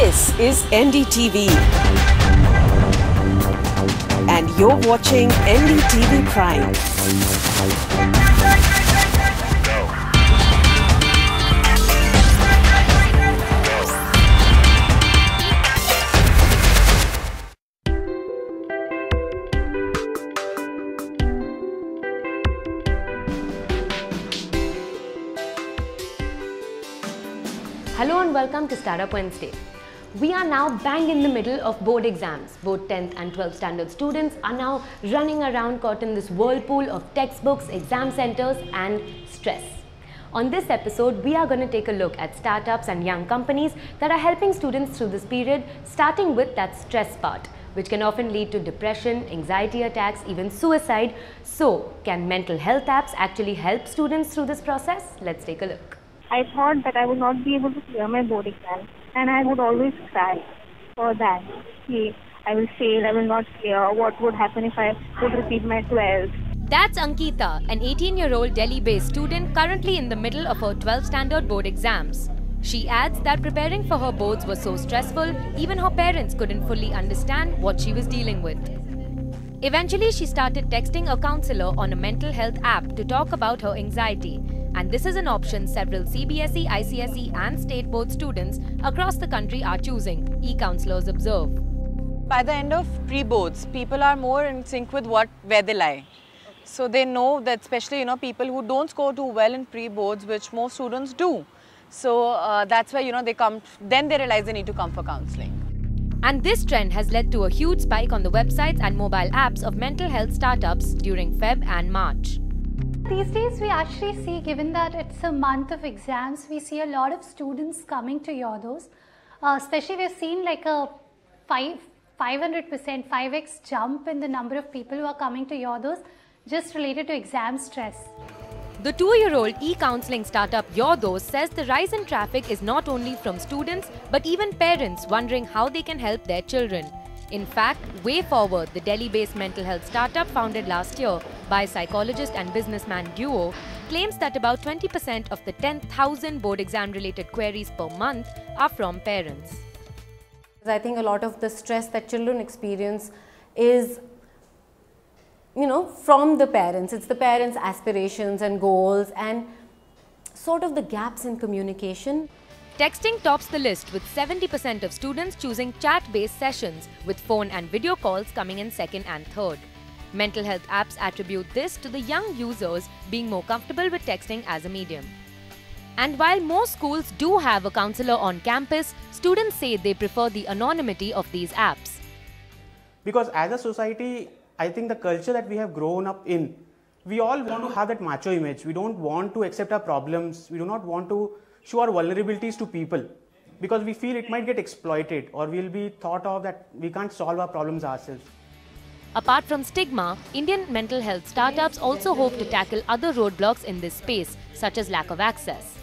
This is NDTV and you're watching NDTV Prime. Hello and welcome to Startup Wednesday. We are now bang in the middle of board exams. Both 10th and 12th standard students are now running around caught in this whirlpool of textbooks, exam centers and stress. On this episode, we are going to take a look at startups and young companies that are helping students through this period, starting with that stress part, which can often lead to depression, anxiety attacks, even suicide. So, can mental health apps actually help students through this process? Let's take a look. I thought that I would not be able to clear my board exam, and I would always cry for that. I will fail, I will not clear. What would happen if I would repeat my 12th? That's Ankita, an 18-year-old Delhi-based student currently in the middle of her 12th standard board exams. She adds that preparing for her boards was so stressful, even her parents couldn't fully understand what she was dealing with. Eventually, she started texting a counselor on a mental health app to talk about her anxiety. And this is an option several CBSE, ICSE and state board students across the country are choosing, e-counselors observe. By the end of pre-boards, people are more in sync with where they lie. So they know that, especially people who don't score too well in pre-boards, which most students do. So that's where they come, then they realize they need to come for counselling. And this trend has led to a huge spike on the websites and mobile apps of mental health startups during Feb and March. These days we actually see, given that it's a month of exams, we see a lot of students coming to Yodos. Especially we've seen like a 500%, 5x jump in the number of people who are coming to Yodos just related to exam stress. The 2-year-old e-counselling startup Yodos says the rise in traffic is not only from students but even parents wondering how they can help their children. In fact, wayForward, the Delhi-based mental health startup founded last year by a psychologist and businessman duo, claims that about 20% of the 10,000 board exam-related queries per month are from parents. I think a lot of the stress that children experience is, from the parents. It's the parents' aspirations and goals and sort of the gaps in communication. Texting tops the list with 70% of students choosing chat-based sessions, with phone and video calls coming in second and third. Mental health apps attribute this to the young users being more comfortable with texting as a medium. And while most schools do have a counselor on campus, students say they prefer the anonymity of these apps. Because as a society, I think the culture that we have grown up in, we all want to have that macho image. We don't want to accept our problems. We do not want to show our vulnerabilities to people because we feel it might get exploited or we'll be thought of that we can't solve our problems ourselves. Apart from stigma, Indian mental health startups also hope to tackle other roadblocks in this space, such as lack of access.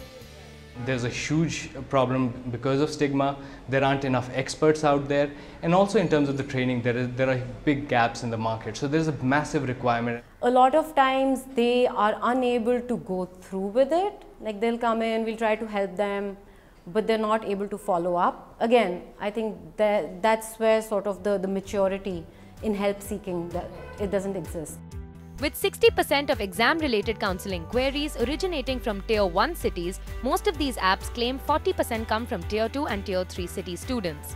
There's a huge problem because of stigma. There aren't enough experts out there, and also in terms of the training, there are big gaps in the market. So there's a massive requirement. A lot of times they are unable to go through with it. Like they'll come in, we'll try to help them, but they're not able to follow up. Again, I think that's where sort of the maturity in help seeking, that it doesn't exist. With 60% of exam-related counselling queries originating from Tier 1 cities, most of these apps claim 40% come from Tier 2 and Tier 3 city students.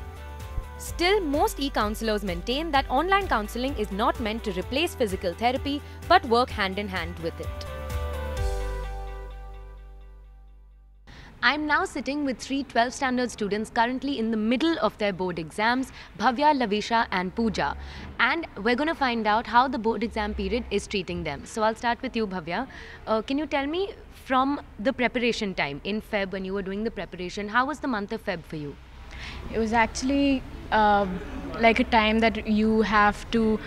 Still, most e-counselors maintain that online counselling is not meant to replace physical therapy but work hand in hand with it. I'm now sitting with 3 12th standard students currently in the middle of their board exams, BHAVYA, LAVISHA and POOJA. And we're going to find out how the board exam period is treating them. So I'll start with you, BHAVYA. Can you tell me from the preparation time in Feb, when you were doing the preparation, how was the month of Feb for you? It was actually like a time that you have to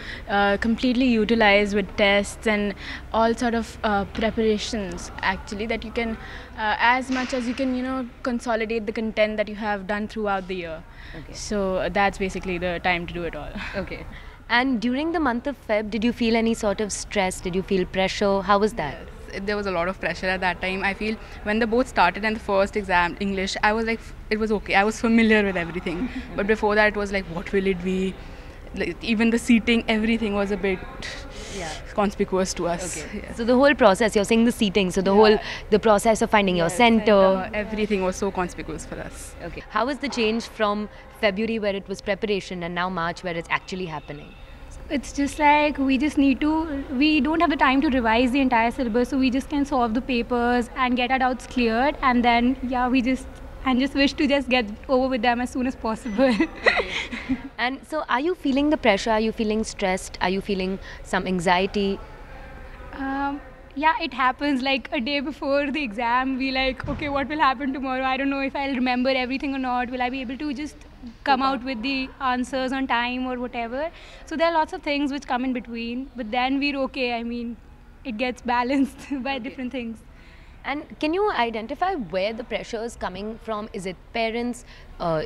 completely utilize with tests and all sort of preparations actually, that you can as much as you can consolidate the content that you have done throughout the year. Okay. So that's basically the time to do it all. Okay. And during the month of Feb, did you feel any sort of stress? Did you feel pressure? How was that? there was a lot of pressure at that time. I feel when the board started and the first exam, English, I was like, it was okay. I was familiar with everything. But before that, it was like, what will it be? Like, even the seating, everything was a bit conspicuous to us. Okay. Yeah. So the whole process, you're saying the seating, so the process of finding your center. Everything was so conspicuous for us. Okay. How was the change from February where it was preparation and now March where it's actually happening? It's just like we don't have the time to revise the entire syllabus, so we just can solve the papers and get our doubts cleared, and then we just wish to just get over with them as soon as possible. Okay. And so are you feeling the pressure? Are you feeling stressed? Are you feeling some anxiety? Yeah, it happens like a day before the exam. We like, okay, what will happen tomorrow? I don't know if I'll remember everything or not. Will I be able to just come out with the answers on time or whatever? So there are lots of things which come in between. But then we're okay. I mean, it gets balanced by different things. And can you identify where the pressure is coming from? Is it parents?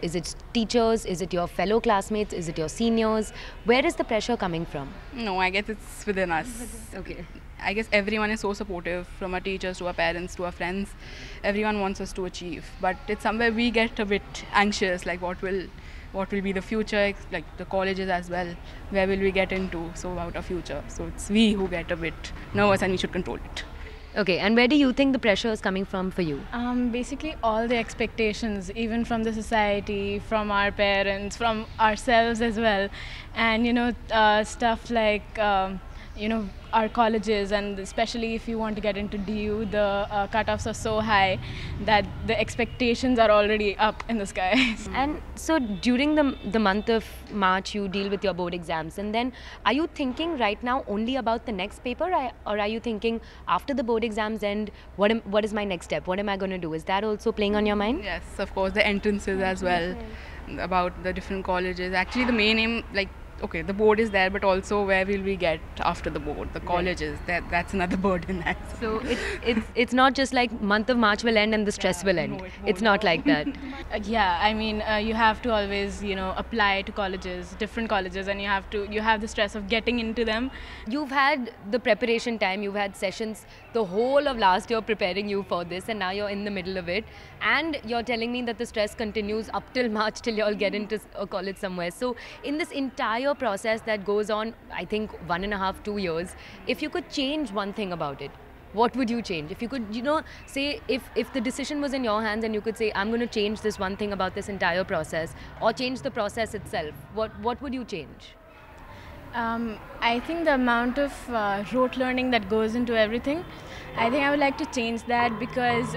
Is it teachers? Is it your fellow classmates? Is it your seniors? Where is the pressure coming from? No, I guess it's within us. Okay. I guess everyone is so supportive, from our teachers to our parents to our friends. Everyone wants us to achieve, but it's somewhere we get a bit anxious, like what will be the future, like the colleges as well. Where will we get into? So about our future. So it's we who get a bit nervous and we should control it. Okay, and where do you think the pressure is coming from for you? Basically all the expectations, even from the society, from our parents, from ourselves as well. And stuff like our colleges, and especially if you want to get into DU, the cutoffs are so high that the expectations are already up in the sky. And so during the month of March, you deal with your board exams, and then are you thinking right now only about the next paper, or are you thinking after the board exams end, what is my next step? What am I going to do? Is that also playing on your mind? Yes, of course, the entrances as well, about the different colleges. Actually, the main aim, like, okay, the board is there, but also where will we get after the board, the colleges, that's another burden. So it's not just like month of March will end and the stress will end. No, it's not like that. Yeah, I mean, you have to always, apply to colleges, different colleges, and you have the stress of getting into them. You've had the preparation time, you've had sessions the whole of last year preparing you for this, and now you're in the middle of it, and you're telling me that the stress continues up till March, till you all get into a college somewhere. So in this entire process that goes on, I think 1.5 to 2 years, if you could change one thing about it, what would you change? If you could, say if the decision was in your hands and you could say, I'm going to change this one thing about this entire process, or change the process itself, what would you change? I think the amount of rote learning that goes into everything, I think I would like to change that, because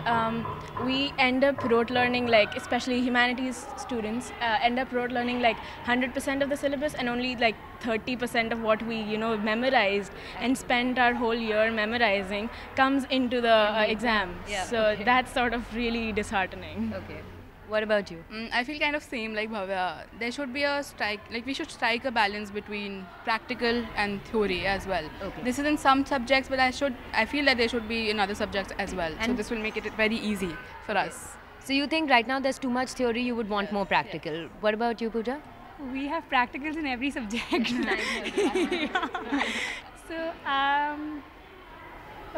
we end up rote learning, like especially humanities students end up rote learning like 100% of the syllabus, and only like 30% of what we memorized and spent our whole year memorizing comes into the exam. Yeah, so that's sort of really disheartening. Okay. What about you? I feel kind of same like BHAVYA. There should be a strike, like we should strike a balance between practical and theory as well. Okay. This is in some subjects, but I feel that there should be in other subjects as well. And so this will make it very easy for us. So you think right now there's too much theory, you would want more practical. Yeah. What about you, Pooja? We have practicals in every subject. So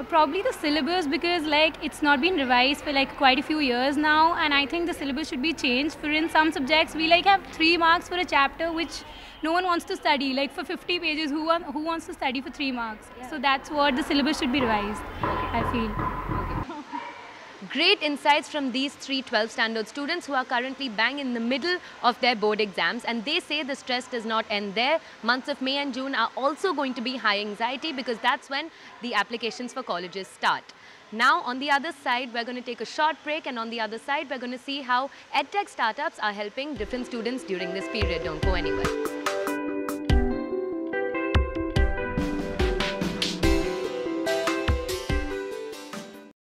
probably the syllabus, because like it's not been revised for like quite a few years now, and I think the syllabus should be changed. For in some subjects we like have 3 marks for a chapter which no one wants to study. Like for 50 pages, who wants to study for 3 marks? Yeah. So that's what the syllabus should be revised, I feel. Great insights from these 3 12th standard students who are currently bang in the middle of their board exams, and they say the stress does not end there. Months of May and June are also going to be high anxiety, because that's when the applications for colleges start. Now on the other side, we're going to take a short break, and on the other side we're going to see how EdTech startups are helping different students during this period. Don't go anywhere.